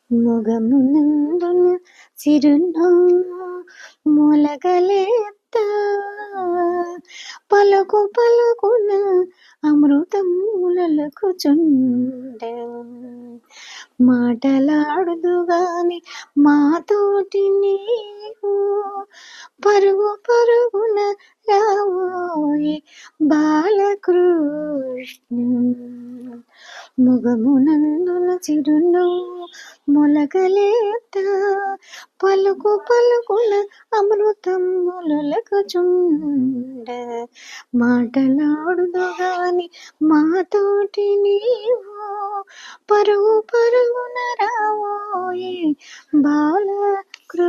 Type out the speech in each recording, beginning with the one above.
మొగమునందున చిరునవ్వు మొలకలేత్త పలుకు పలుకున అమృతములకుచుండ మాటలాడుదుగాని మాతోటి నీవు పరుగు పరుగున రావోయే బాలకృష్ణ మొగమునందున చిరునవ్వు మొలకలేత పలుకు పలుకున అమృతములకుచుండ మాటలాడుదుగాని మాతోటి నీవు పరుగు పరుగున రావోయే బాలకృష్ణ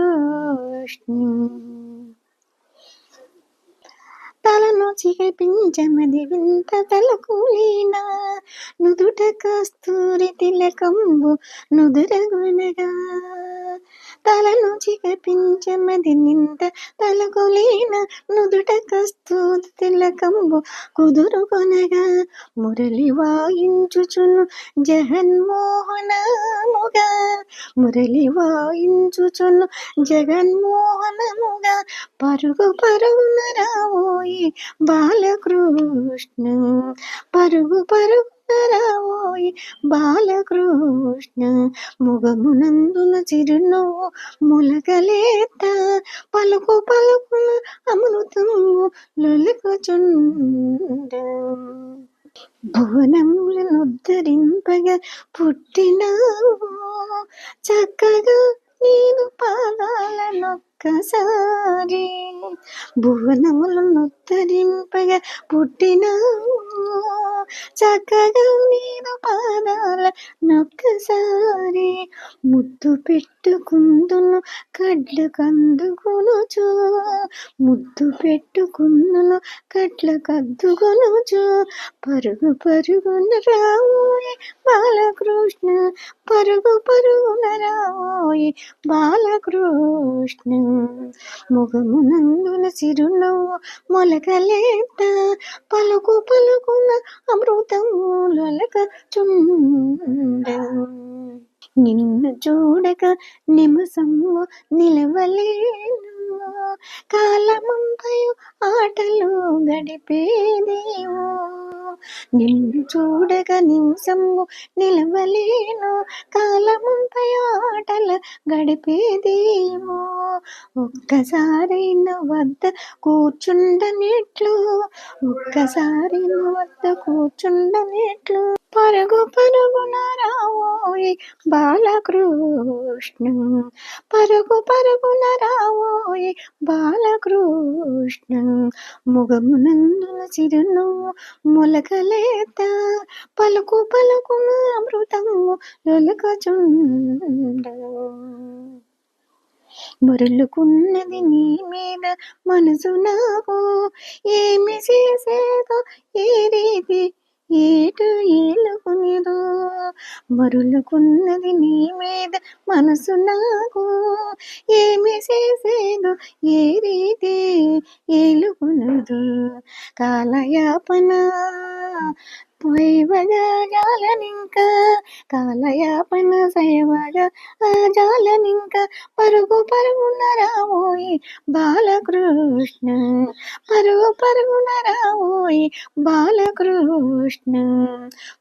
తలను చిగిపించమది వింత తలకులీనా నుదుట కస్తూరి తిలకంబు నుదురగునగా తలను చిగిపించమది నింత తలకులీన నుదుట కస్తూరి తిలకంబు కుదురుకొనగా మురళి వాయించుచును జగన్మోహనముగా మురళి వాయించుచును జగన్మోహనముగా పరుగు పరుగున రావోయే బాలకృష్ణ పరుగు పరుగున రావోయే బాలకృష్ణ మొగమునందున చిరునవ్వు మొలకలేత పలుకు పలుకున అమృతము లొలకుచుండ భువనములనుద్ధరింపగా పుట్టినావు చక్కగా నీదు పాదాలనొక్కసారి భువనములనుద్ధరింపగా పుట్టినావు చక్కగా నీదు పాదాలనొక్కసారి ముద్దు పెట్టుకుందును కడ్లు కందుకొనుచు ముద్దు పెట్టుకుందును కట్ల కద్దుకొనుచు పరుగు పరుగున రావోయే బాలకృష్ణ పరుగు పరుగున రావోయే బాలకృష్ణ మొగమునందున చిరునవ్వు మొలకలేత పలుకు పలుకున అమృతములకుచుండ నిన్ను చూడక నిమిషము నిలవలేను కాలమంతయు ఆటలు గడిపేదేమో నిన్ను చూడక నిమిషము నిలవలేను కాలమంతయు ఆటలు గడిపేదేమో ఒక్కసారి వద్ద కూర్చుండనిట్లు ఒక్కసారి వద్ద కూర్చుండనిట్లు పరుగు పరుగున రావోయే బాలకృష్ణ పరుగు పరుగున రావోయే బాలకృష్ణ మొగమునందున చిరునవ్వు మొలకలేత పలుకు పలుకున అమృతము లొలకుచుండ మరులుకున్నది నీ మీద మనసు నాకు ఏమి చేసేదో ఏ రీతి ఏటు ఏలుకునేదో మరులుకున్నది నీ మీద మనసు నాకు ఏమి చేసేదో ఏ రీతి ఏలుకునదు కాలయాపన పోయివగా జాలనింక కాలయాపన సయవగా జాలనింక పరుగు పరుగున రావోయే బాలకృష్ణ పరుగు పరుగున రావోయే బాలకృష్ణ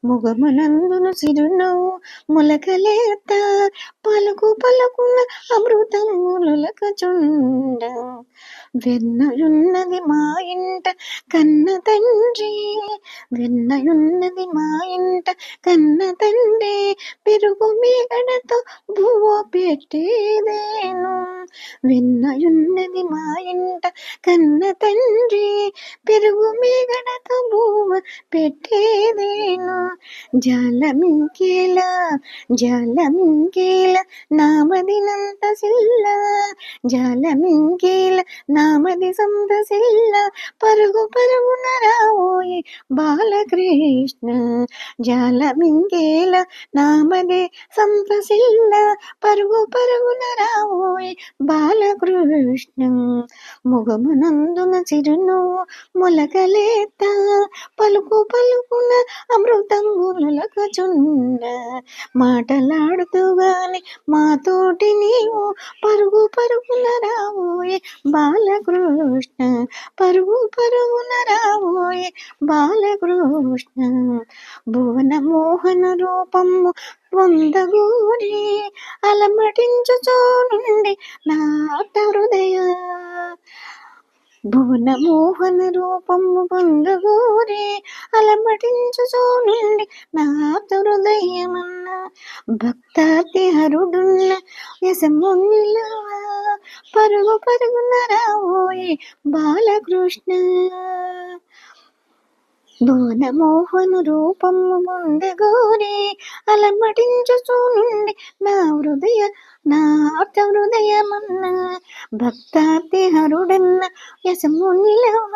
మొగమునందున చిరునవ్వు మొలకలేత పలుకు పలుకున అమృతములకుచుండ వెన్నయున్నది మా ఇంట కన్న తండ్రి వెన్నయున్నది మా ఇంట కన్న తండ్రి పెరుగు మీగడతో బువ్వ పెట్టేదేను వెన్నయున్నది మా ఇంట కన్న తండ్రి పెరుగు మీగడతో బువ్వ పెట్టేదేను జాలమింకేలా నామదినంత సిల్ల జాలమింకేల నామది సంత సిల్ల పరుగు పరుగున రావోయే బాలకృష్ణ కృష్ణ జాలమింగేల నామదే సంతసిల్ల పరుగు పరుగున రావోయ్ బాలకృష్ణ ముగమునందున చిరునవ్వు మొలకలేత పలుకు పలుకున అమృతంబులకచుండ మాటలాడుతూ గాని మాతోటి నీవు పరుగు పరుగున రావోయే బాలకృష్ణ పరుగు పరుగున రావోయే బాలకృష్ణ భువన మోహన రూపము పొందగూరి అలమటించుచో నుండి నా హృదయ భువన మోహన రూపము పొందగూరి అలమటించుచో నుండి నా హృదయమన్న భక్తాతి హరుడున్న యశమునిలా పరుగు పరుగున రావోయే బాలకృష్ణ భువన మోహన రూపము పొందగోరి అలమటించుచూ నుండి నా హృదయమన్న భక్తాతి హరుడన్న యశమునిలవ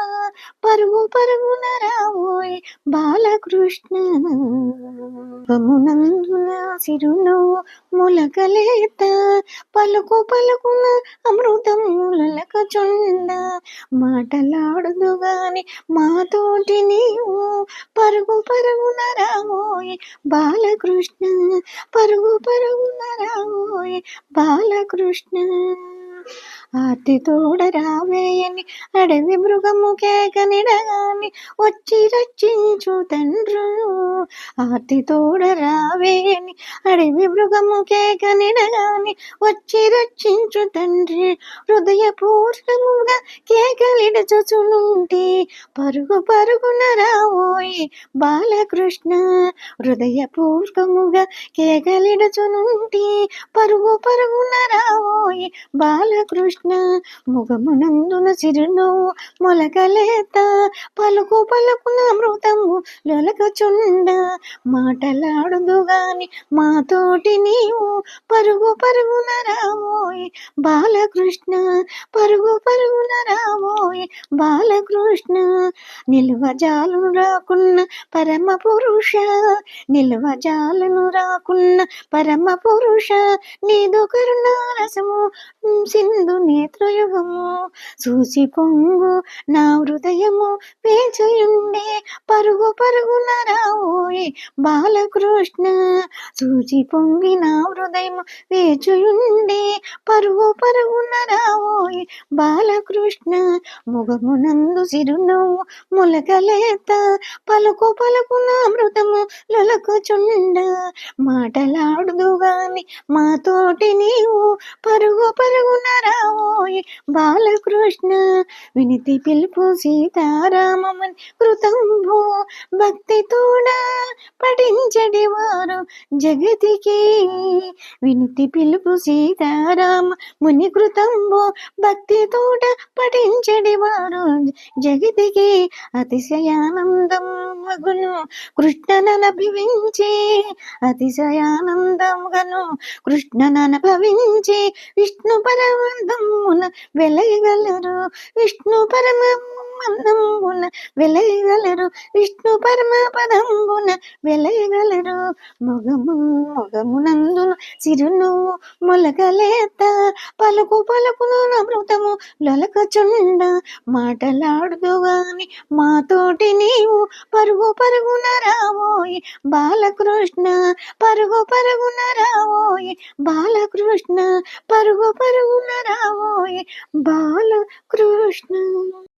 పరుగు పరుగున రావోయ్ బాలకృష్ణ మునందున సిరునవ్వు మొలకలేత పలుకు పలుకున అమృతములకచుండ మాటలాడదు గాని మాతోటి నీవు పరుగు పరుగున రావోయ్ బాలకృష్ణ పరుగు పరుగున రావోయ్ బాలకృష్ణ ఆర్తి తోడ రావేయని అడవి మృగము కేకనిడగాని వచ్చి రక్షించు తండ్రు ఆర్తి తోడ రావేయని అడవి మృగము కేకనిడగాని వచ్చి రక్షించు తండ్రి హృదయపూర్వముగా కేకలిడచుచునుంటి పరుగు పరుగున రావోయ్ బాలకృష్ణ హృదయపూర్వముగా కేకలిడచునుంటి పరుగు పరుగున రావోయ్ బాలకృష్ణ ముగమునందున చిరునవ్వు మొలకలేత పలుకు పలుకున అమృతము లొలకచుండ మాటలాడుదు గాని మాతోటి నీవు పరుగు పరుగున రావోయ్ బాలకృష్ణ పరుగు పరుగున రావోయ్ బాలకృష్ణ నిల్వజాలను రాకున్న పరమ పురుష నిల్వజాలను రాకున్న పరమ పురుష నీదు కరుణారసము సింధు నేత్రయుగము చూసి పొంగు నా హృదయము పేచయుండే పరుగు పరుగున రావోయ్ బాలకృష్ణ చూచి పొంగి నా హృదయము వేచుయుండే పరుగు పరుగున రావోయ్ బాలకృష్ణ ముగమునందు సిరునవ్వు మొలకలేత పలుకు పలుకున అమృతము లొలకుచుండ మాటలాడుదు గాని మాతోటి నీవు పరుగు పరుగున రావోయ్ బాలకృష్ణ వినితి పిలుపు సీతారామమని కృతంబు భక్తి తోడ పఠించడి వారు జగతికి వినితి పిలుపు సీతారామ ముని కృతంబు భక్తి తోడ పఠించడి వారు జగతికి అతిశయానందం మగును కృష్ణనభివించి అతిశయానందముగను కృష్ణననుభవించి విష్ణు పరమానందమున వెలయగలరు విష్ణు పరమానందమున వెలయగలరు విష్ణు పరమ పదంబున వెలయగలరు మొగమునందున చిరునవ్వు మొలకలేత పలుకు పలుకును అమృతము లొలకచుండ మాటలాడుదు గాని మాతోటి నీవు పరుగు పరుగున రావోయ్ బాలకృష్ణ పరుగు పరుగున రావోయ్ బాలకృష్ణ పరుగు పరుగున రావోయ్ బాలకృష్ణ.